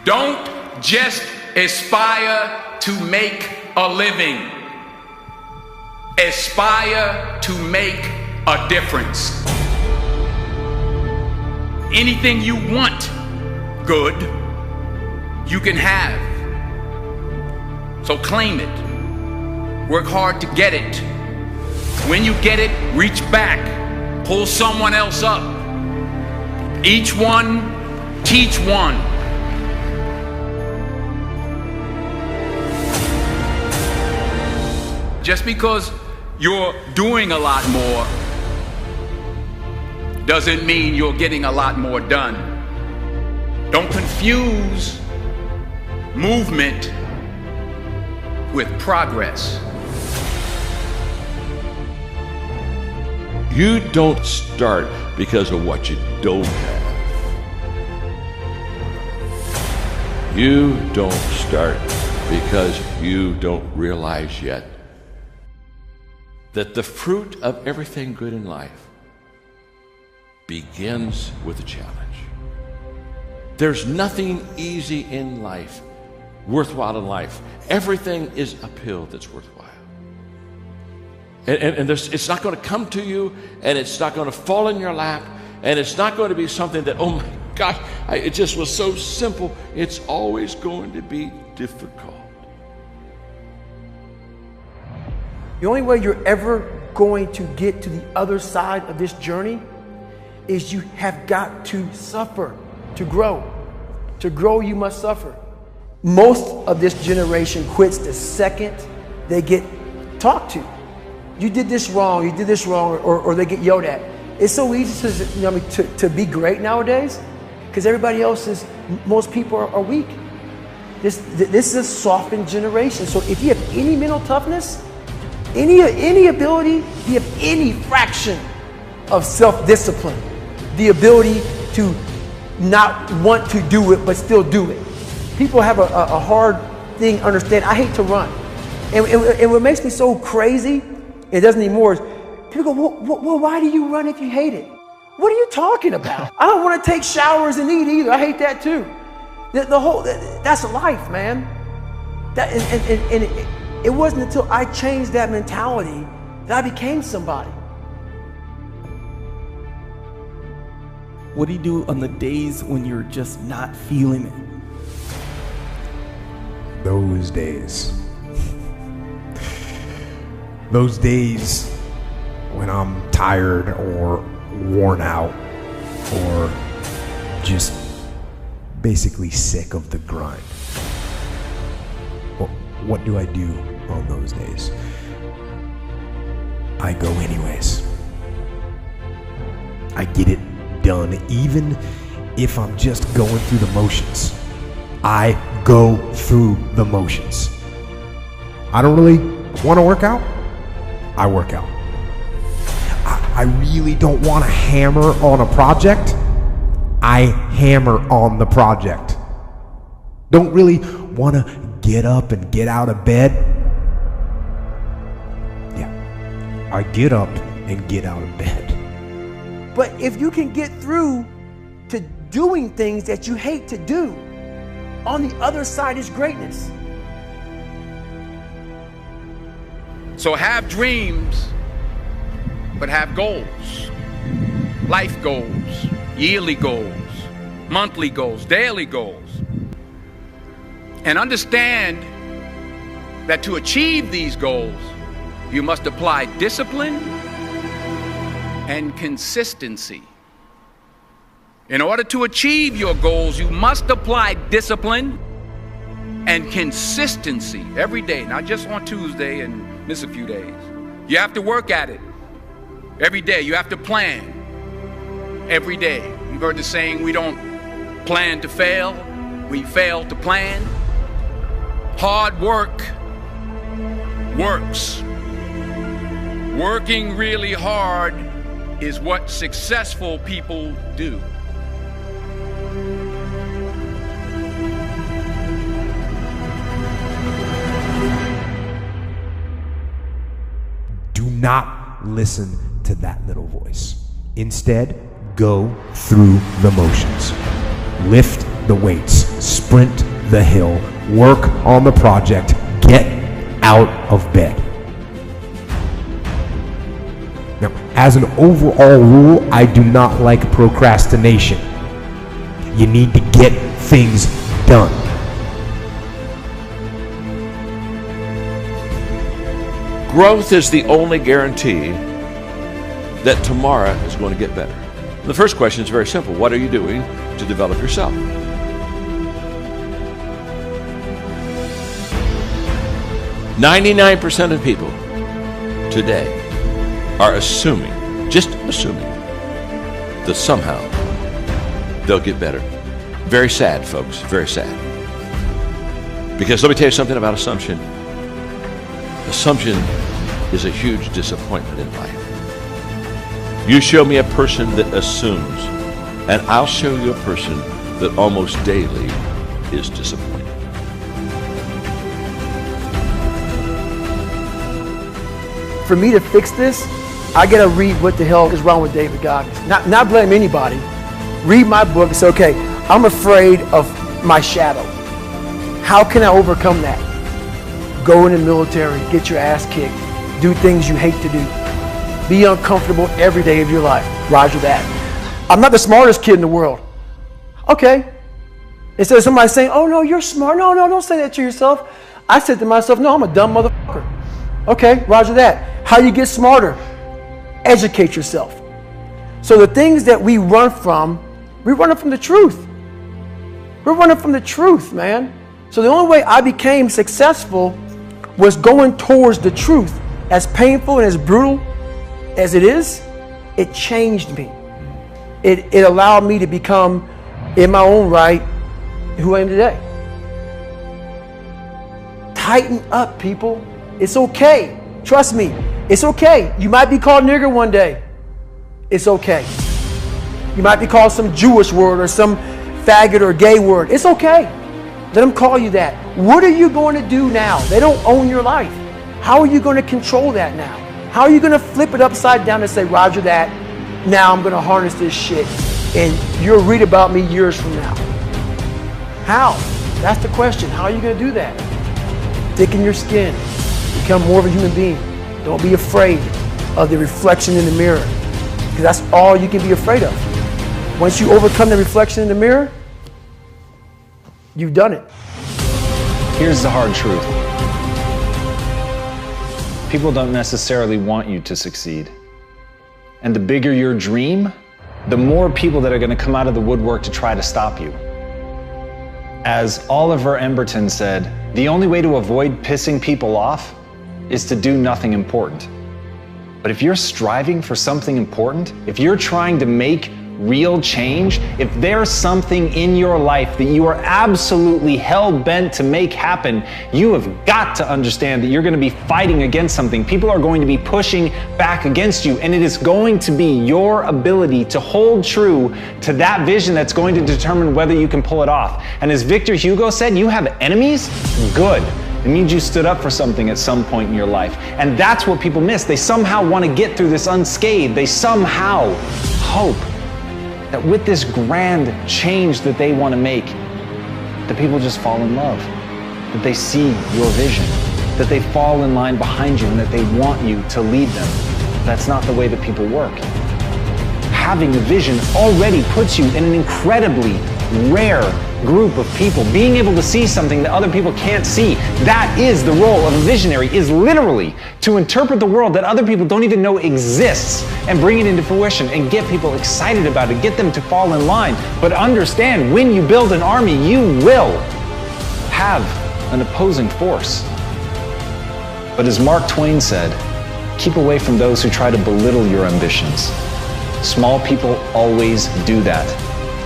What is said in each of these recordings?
Don't just aspire to make a living. Aspire to make a difference. Anything you want good, you can have. So claim it. Work hard to get it. When you get it, reach back. Pull someone else up. Each one, teach one. Just because you're doing a lot more doesn't mean you're getting a lot more done. Don't confuse movement with progress. You don't start because of what you don't have. You don't start because you don't realize yet that the fruit of everything good in life begins with a challenge. There's nothing easy in life, worthwhile in life. Everything is uphill that's worthwhile. And it's not going to come to you, and it's not going to fall in your lap, and it's not going to be something that, oh my gosh, it just was so simple. It's always going to be difficult. The only way you're ever going to get to the other side of this journey is you have got to suffer to grow. To grow, you must suffer. Most of this generation quits the second they get talked to. You did this wrong, or they get yelled at. It's so easy to be great nowadays because everybody else is, most people are weak. This is a softened generation. So if you have any mental toughness, any ability, if you have any fraction of self-discipline, the ability to not want to do it but still do it. People have a hard thing understand. I hate to run. And what makes me so crazy, it doesn't anymore, is people go, well, why do you run if you hate it? What are you talking about? I don't want to take showers and eat either. I hate that too. That's life, man. It wasn't until I changed that mentality that I became somebody. What do you do on the days when you're just not feeling it? Those days. Those days when I'm tired or worn out or just basically sick of the grind. Well, what do I do on those days? I go anyways. I get it done, even if I'm just going through the motions. I go through the motions. I don't really want to work out. I work out. I really don't want to hammer on a project. I hammer on the project. Don't really want to get up and get out of bed. Yeah, I get up and get out of bed. But if you can get through to doing things that you hate to do, on the other side is greatness. So have dreams, but have goals. Life goals, yearly goals, monthly goals, daily goals. And understand that to achieve these goals, you must apply discipline and consistency. In order to achieve your goals, you must apply discipline and consistency every day, not just on Tuesday and miss a few days. You have to work at it every day. You have to plan every day. You've heard the saying, we don't plan to fail, we fail to plan. Hard work works. Working really hard is what successful people do. Do not listen to that little voice. Instead, go through the motions. Lift the weights. sprint the hill, work on the project, get out of bed. Now, as an overall rule, I do not like procrastination. You need to get things done. Growth is the only guarantee that tomorrow is going to get better. The first question is very simple. What are you doing to develop yourself? "99% of people today are assuming, just assuming, that somehow they'll get better." Very sad, folks, very sad. Because let me tell you something about assumption. Assumption is a huge disappointment in life. You show me a person that assumes, and I'll show you a person that almost daily is disappointed. For me to fix this, I gotta read what the hell is wrong with David Goggins. Not blame anybody. Read my book and say, okay, I'm afraid of my shadow. How can I overcome that? Go in the military, get your ass kicked, do things you hate to do. Be uncomfortable every day of your life. Roger that. I'm not the smartest kid in the world. Okay. Instead of somebody saying, oh no, you're smart. No, don't say that to yourself. I said to myself, no, I'm a dumb motherfucker. Okay, roger that. How you get smarter? Educate yourself. So the things that we run from the truth. We're running from the truth, man. So the only way I became successful was going towards the truth. As painful and as brutal as it is, it changed me. It allowed me to become, in my own right, who I am today. Tighten up, people. It's okay. Trust me. It's okay. You might be called nigger one day. It's okay. You might be called some Jewish word or some faggot or gay word. It's okay. Let them call you that. What are you going to do now? They don't own your life. How are you going to control that now? How are you going to flip it upside down and say, roger that, now I'm going to harness this shit and you'll read about me years from now? How? That's the question. How are you going to do that? Thicken your skin. Become more of a human being. Don't be afraid of the reflection in the mirror, because that's all you can be afraid of. Once you overcome the reflection in the mirror, you've done it. Here's the hard truth. People don't necessarily want you to succeed. And the bigger your dream, the more people that are going to come out of the woodwork to try to stop you. As Oliver Emberton said, the only way to avoid pissing people off is to do nothing important. But if you're striving for something important, if you're trying to make real change, if there's something in your life that you are absolutely hell-bent to make happen, you have got to understand that you're going to be fighting against something. People are going to be pushing back against you, and it is going to be your ability to hold true to that vision that's going to determine whether you can pull it off. And as Victor Hugo said, you have enemies? Good. It means you stood up for something at some point in your life. And that's what people miss. They somehow want to get through this unscathed. They somehow hope that with this grand change that they want to make, that people just fall in love, that they see your vision, that they fall in line behind you, and that they want you to lead them. That's not the way that people work. Having a vision already puts you in an incredibly rare group of people. Being able to see something that other people can't see, that is the role of a visionary, is literally to interpret the world that other people don't even know exists and bring it into fruition and get people excited about it, get them to fall in line. But understand, when you build an army, you will have an opposing force. But as Mark Twain said, keep away from those who try to belittle your ambitions. Small people always do that.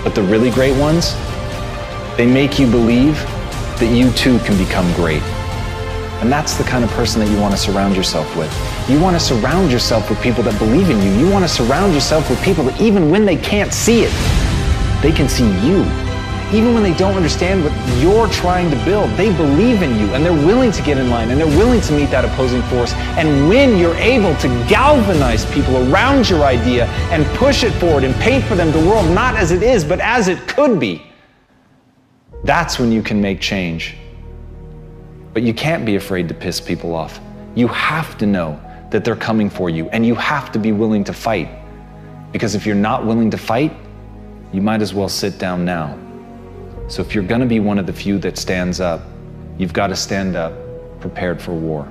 But the really great ones, they make you believe that you too can become great. And that's the kind of person that you want to surround yourself with. You want to surround yourself with people that believe in you. You want to surround yourself with people that even when they can't see it, they can see you. Even when they don't understand what you're trying to build, they believe in you and they're willing to get in line and they're willing to meet that opposing force. And when you're able to galvanize people around your idea and push it forward and paint for them the world not as it is, but as it could be, That's when you can make change. But you can't be afraid to piss people off. You have to know that they're coming for you, and you have to be willing to fight. Because if you're not willing to fight, you might as well sit down now. So if you're gonna be one of the few that stands up, you've got to stand up prepared for war.